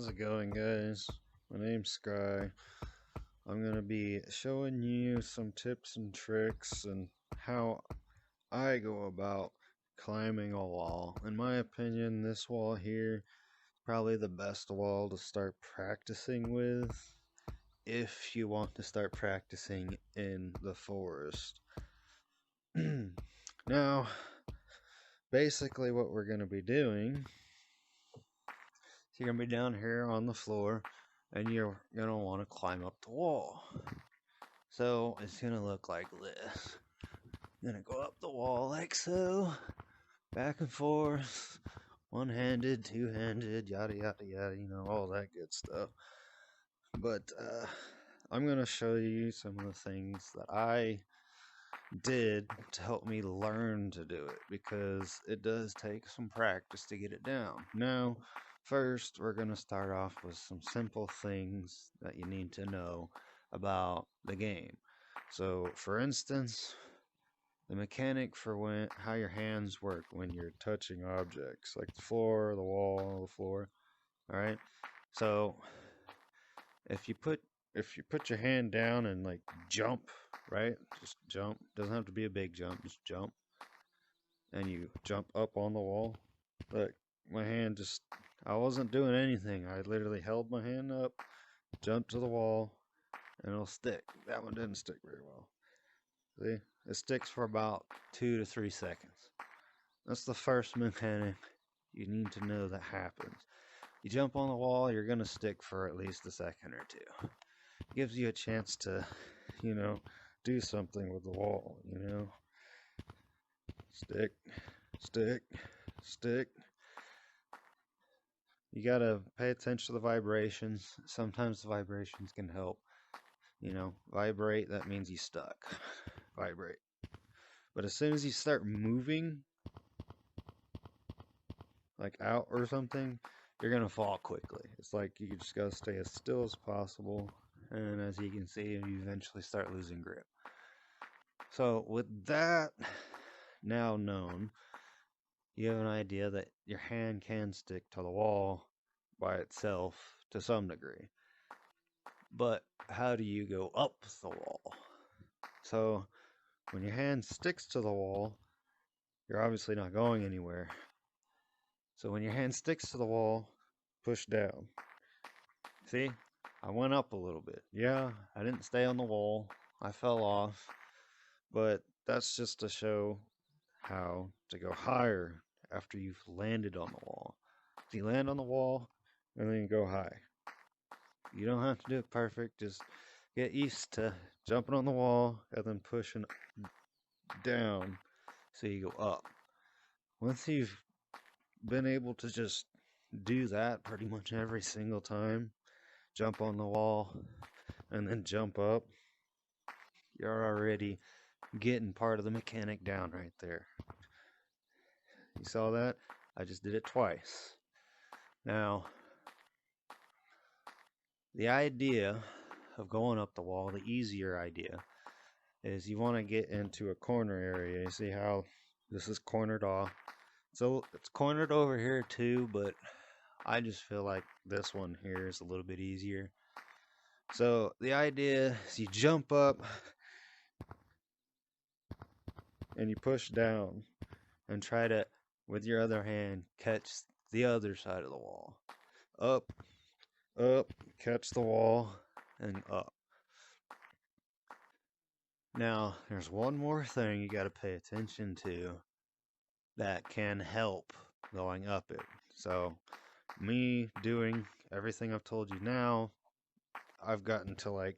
How's it going, guys? My name's Sky. I'm gonna be showing you some tips and tricks and how I go about climbing a wall. In my opinion, this wall here is probably the best wall to start practicing with if you want to start practicing in the forest. Now, basically what we're gonna be doing, you're gonna be down here on the floor and you're gonna want to climb up the wall. So it's gonna look like this. I'm gonna go up the wall like so, back and forth, one-handed, two-handed, yada yada yada, all that good stuff. But I'm gonna show you some of the things that I did to help me learn to do it, because it does take some practice to get it down. Now, first, we're going to start off with some simple things that you need to know about the game. So, for instance, the mechanic for how your hands work when you're touching objects, like the floor, the wall, the floor. All right. So, if you put your hand down and like jump, right? Just jump. Doesn't have to be a big jump. Just jump, and you jump up on the wall. Look, my hand just. I wasn't doing anything. I literally held my hand up, jumped to the wall, and it'll stick. That one didn't stick very well. See, it sticks for about 2 to 3 seconds. That's the first mechanic you need to know that happens. You jump on the wall, you're gonna stick for at least a second or two. It gives you a chance to, do something with the wall, Stick, stick, stick. You gotta pay attention to the vibrations. Sometimes the vibrations can help. Vibrate, that means you stuck. Vibrate. But as soon as you start moving, like out or something, you're gonna fall quickly. It's like you just gotta stay as still as possible, and as you can see, you eventually start losing grip. So with that now known, you have an idea that your hand can stick to the wall by itself to some degree. But how do you go up the wall? So when your hand sticks to the wall, you're obviously not going anywhere. So when your hand sticks to the wall, push down. See? I went up a little bit. Yeah, I didn't stay on the wall. I fell off. But that's just to show how to go higher after you've landed on the wall. So you land on the wall and then you go high. You don't have to do it perfect. Just get used to jumping on the wall and then pushing down so you go up. Once you've been able to just do that pretty much every single time, jump on the wall and then jump up, you're already getting part of the mechanic down right there. You saw that? I just did it twice. Now, the idea of going up the wall, the easier idea, is you want to get into a corner area. You see how this is cornered off? So it's cornered over here too, but I just feel like this one here is a little bit easier. So the idea is you jump up and you push down and try to, with your other hand, catch the other side of the wall. Up, up, catch the wall, and up. Now, there's one more thing you got to pay attention to that can help going up it. So, me doing everything I've told you now, I've gotten to like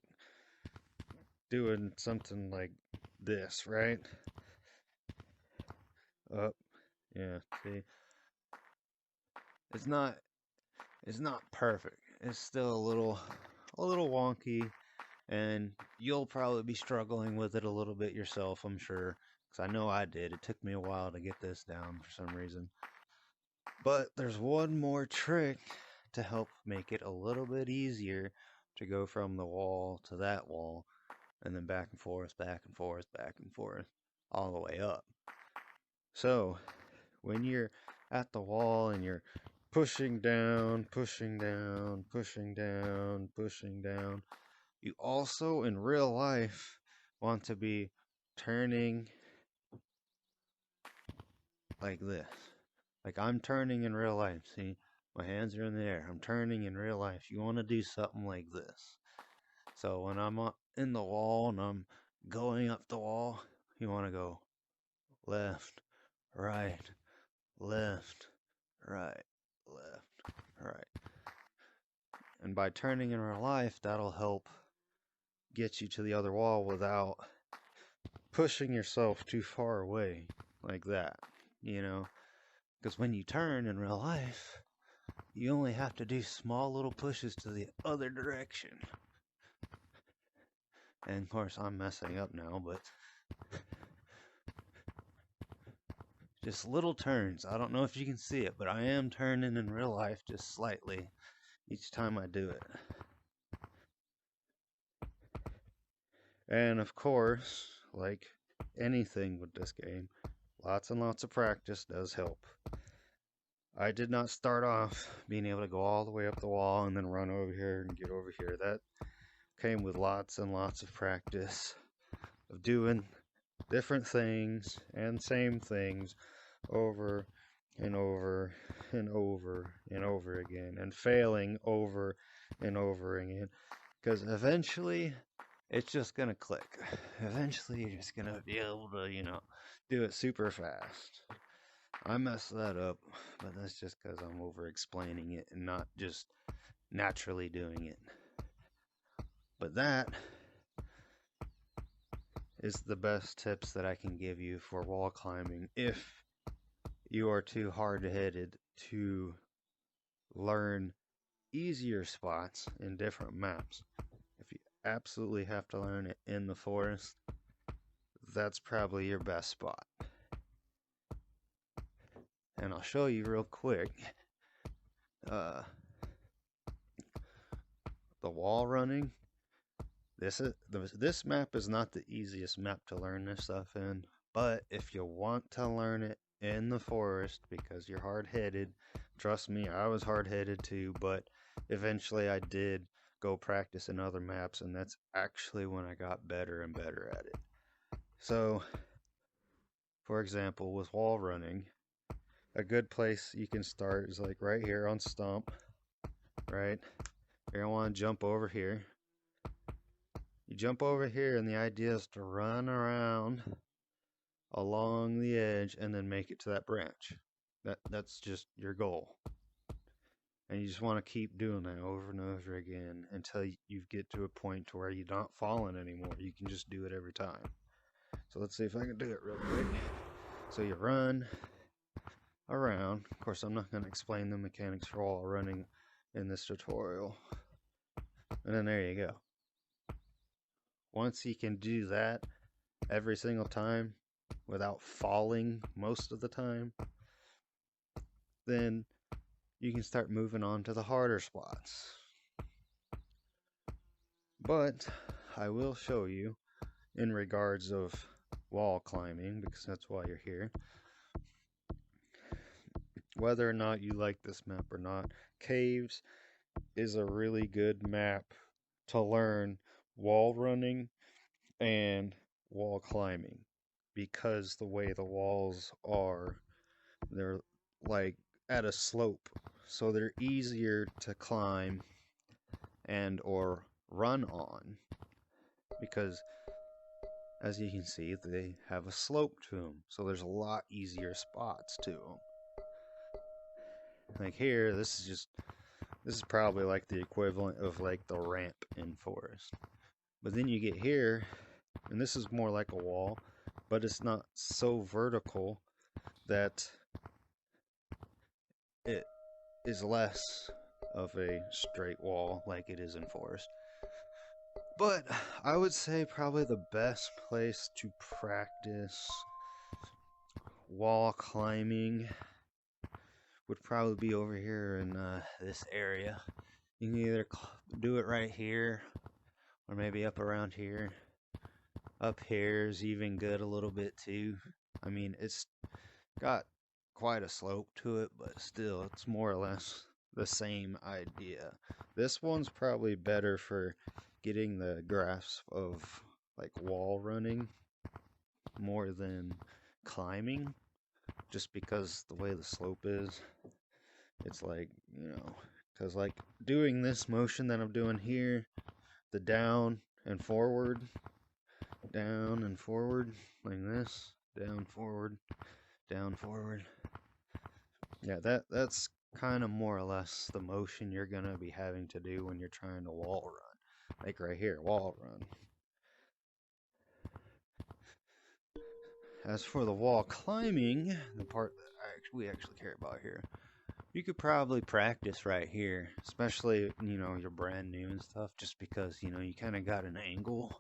doing something like this, right? Up, yeah, see? It's not perfect. It's still a little wonky, and you'll probably be struggling with it a little bit yourself, I'm sure, because I know I did. It took me a while to get this down for some reason. But there's one more trick to help make it a little bit easier to go from the wall to that wall, and then back and forth, back and forth, back and forth, all the way up. So, when you're at the wall and you're pushing down, pushing down, pushing down, pushing down. You also, in real life, want to be turning like this. Like I'm turning in real life. See, my hands are in the air. I'm turning in real life. You want to do something like this. So when I'm in the wall and I'm going up the wall, you want to go left, right, left, right, left, right. And by turning in real life, that'll help get you to the other wall without pushing yourself too far away like that, you know? Because when you turn in real life, you only have to do small little pushes to the other direction. And of course, I'm messing up now, but just little turns. I don't know if you can see it, but I am turning in real life just slightly each time I do it. And of course, like anything with this game, lots and lots of practice does help. I did not start off being able to go all the way up the wall and then run over here and get over here. That came with lots and lots of practice of doing different things and same things over and over and over and over again, and failing over and over again, because eventually it's just gonna click. Eventually you're just gonna be able to, do it super fast. I messed that up, but that's just because I'm over explaining it and not just naturally doing it. But that is the best tips that I can give you for wall climbing if you are too hard-headed to learn easier spots in different maps. If you absolutely have to learn it in the forest, that's probably your best spot. And I'll show you real quick. The wall running. This map is not the easiest map to learn this stuff in, but if you want to learn it in the forest because you're hard-headed, trust me, I was hard-headed too, but eventually I did go practice in other maps, and that's actually when I got better and better at it. So, for example, with wall running, a good place you can start is like right here on Stump, right? You're gonna want to jump over here. You jump over here, and the idea is to run around along the edge and then make it to that branch. That's just your goal. And you just want to keep doing that over and over again until you get to a point to where you're not falling anymore. You can just do it every time. So let's see if I can do it real quick. So you run around. Of course, I'm not going to explain the mechanics for wall running in this tutorial. And then there you go. Once you can do that every single time without falling most of the time, then you can start moving on to the harder spots. But I will show you in regards of wall climbing, because that's why you're here, whether or not you like this map or not, Caves is a really good map to learn wall running and wall climbing, because the way the walls are, they're like at a slope, so they're easier to climb and or run on, because as you can see, they have a slope to them, so there's a lot easier spots to them. Like here, this is probably like the equivalent of like the ramp in forest. But then you get here, and this is more like a wall, but it's not so vertical that it is less of a straight wall like it is in forest. But I would say probably the best place to practice wall climbing would probably be over here in this area. You can either do it right here, or maybe up around here. Up here is even good a little bit too. I mean, it's got quite a slope to it, but still, it's more or less the same idea. This one's probably better for getting the grasp of like wall running more than climbing, just because the way the slope is. It's like, you know, because like doing this motion that I'm doing here, the down and forward, like this, down, forward, down, forward. Yeah, that's kind of more or less the motion you're going to be having to do when you're trying to wall run. Like right here, wall run. As for the wall climbing, the part that we actually care about here, you could probably practice right here, especially, you know, you're brand new and stuff, just because, you know, you kind of got an angle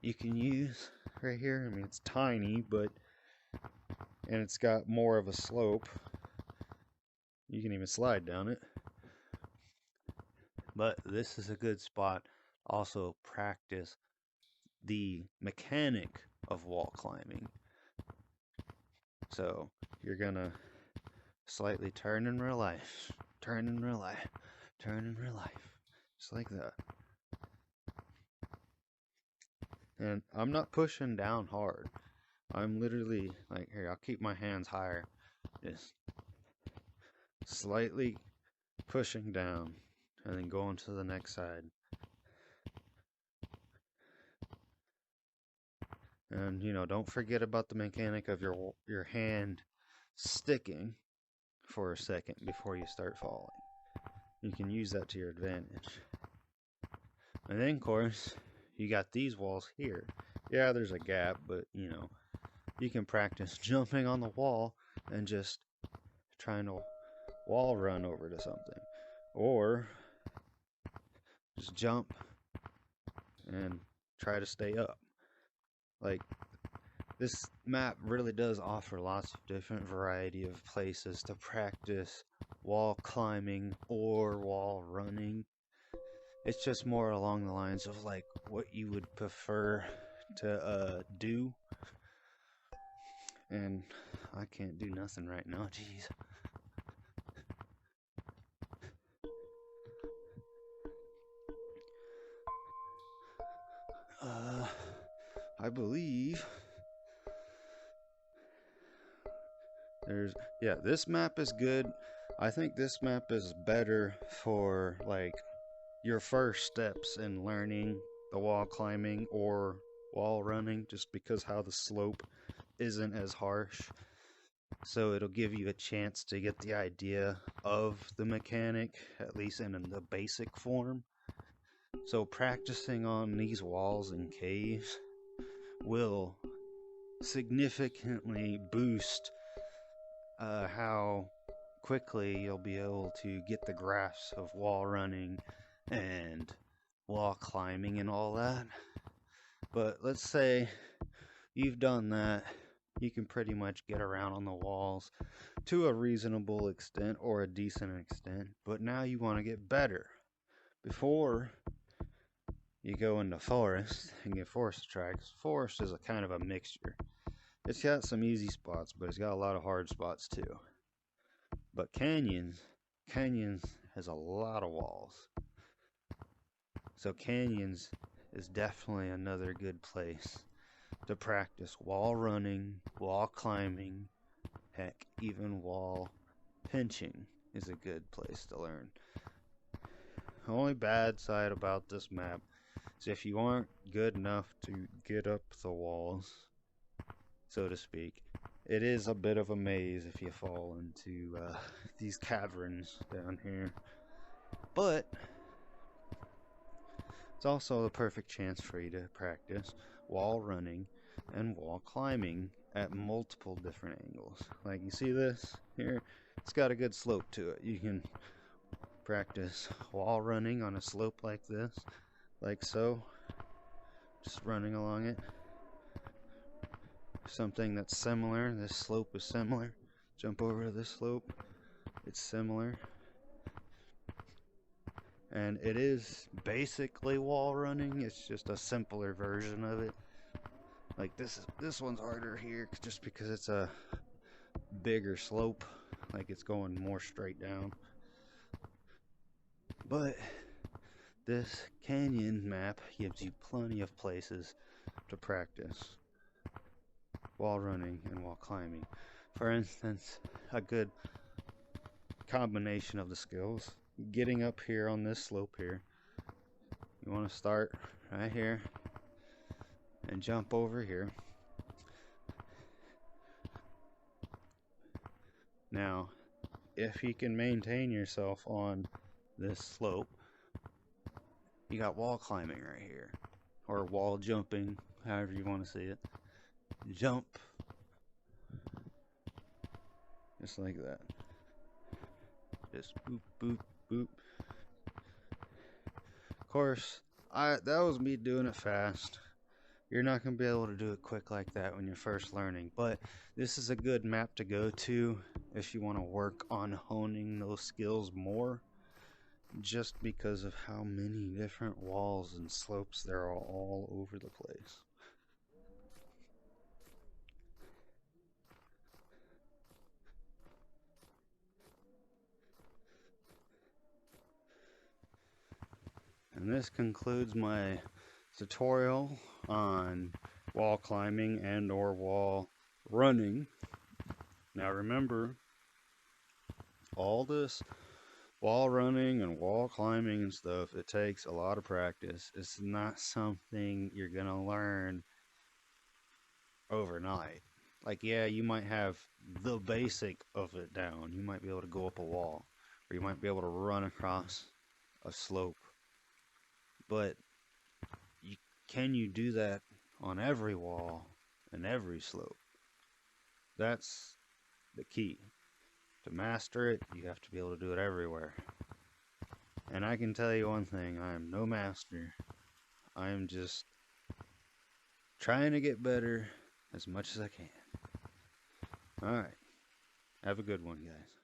you can use right here. I mean, it's tiny, but, and it's got more of a slope. You can even slide down it. But this is a good spot. Also practice the mechanic of wall climbing. So you're gonna slightly turn in real life, turn in real life, turn in real life, just like that. And I'm not pushing down hard. I'm literally like, here, I'll keep my hands higher, just slightly pushing down and then going to the next side. And, you know, don't forget about the mechanic of your hand sticking for a second before you start falling. You can use that to your advantage. And then, of course, you got these walls here. Yeah, there's a gap, but, you know, you can practice jumping on the wall and just trying to wall run over to something. Or just jump and try to stay up. Like, this map really does offer lots of different variety of places to practice wall climbing or wall running. It's just more along the lines of like what you would prefer to do. And I can't do nothing right now, jeez. I believe yeah, this map is good. I think this map is better for like your first steps in learning the wall climbing or wall running, just because how the slope isn't as harsh. So it'll give you a chance to get the idea of the mechanic, at least in the basic form. So practicing on these walls and caves will significantly boost how quickly you'll be able to get the grasp of wall running and wall climbing and all that. But let's say you've done that, you can pretty much get around on the walls to a reasonable extent or a decent extent, but now you want to get better. Before you go into forest and get forest tracks, forest is a kind of a mixture. It's got some easy spots, but it's got a lot of hard spots too. But canyons has a lot of walls. So canyons is definitely another good place to practice wall running, wall climbing, heck, even wall pinching is a good place to learn. The only bad side about this map is if you aren't good enough to get up the walls, so to speak, it is a bit of a maze if you fall into these caverns down here. But it's also the perfect chance for you to practice wall running and wall climbing at multiple different angles. Like you see this here, it's got a good slope to it. You can practice wall running on a slope like this, like so, just running along it. Something that's similar, this slope is similar, jump over to this slope, it's similar. And it is basically wall running, it's just a simpler version of it. Like this one's harder here just because it's a bigger slope, like it's going more straight down. But this canyon map gives you plenty of places to practice while running and while climbing. For instance, a good combination of the skills, getting up here on this slope here, you want to start right here and jump over here. Now, if you can maintain yourself on this slope, you got wall climbing right here, or wall jumping, however you want to see it. Jump, just like that. Just boop, boop, boop. Of course, that was me doing it fast. You're not going to be able to do it quick like that when you're first learning, but this is a good map to go to if you want to work on honing those skills more, just because of how many different walls and slopes there are all over the place. And this concludes my tutorial on wall climbing and or wall running. Now remember, all this wall running and wall climbing and stuff, it takes a lot of practice. It's not something you're gonna learn overnight. Like, yeah, you might have the basic of it down. You might be able to go up a wall, or you might be able to run across a slope. But can you do that on every wall and every slope? That's the key. To master it, you have to be able to do it everywhere. And I can tell you one thing, I am no master. I am just trying to get better as much as I can. Alright. Have a good one, guys.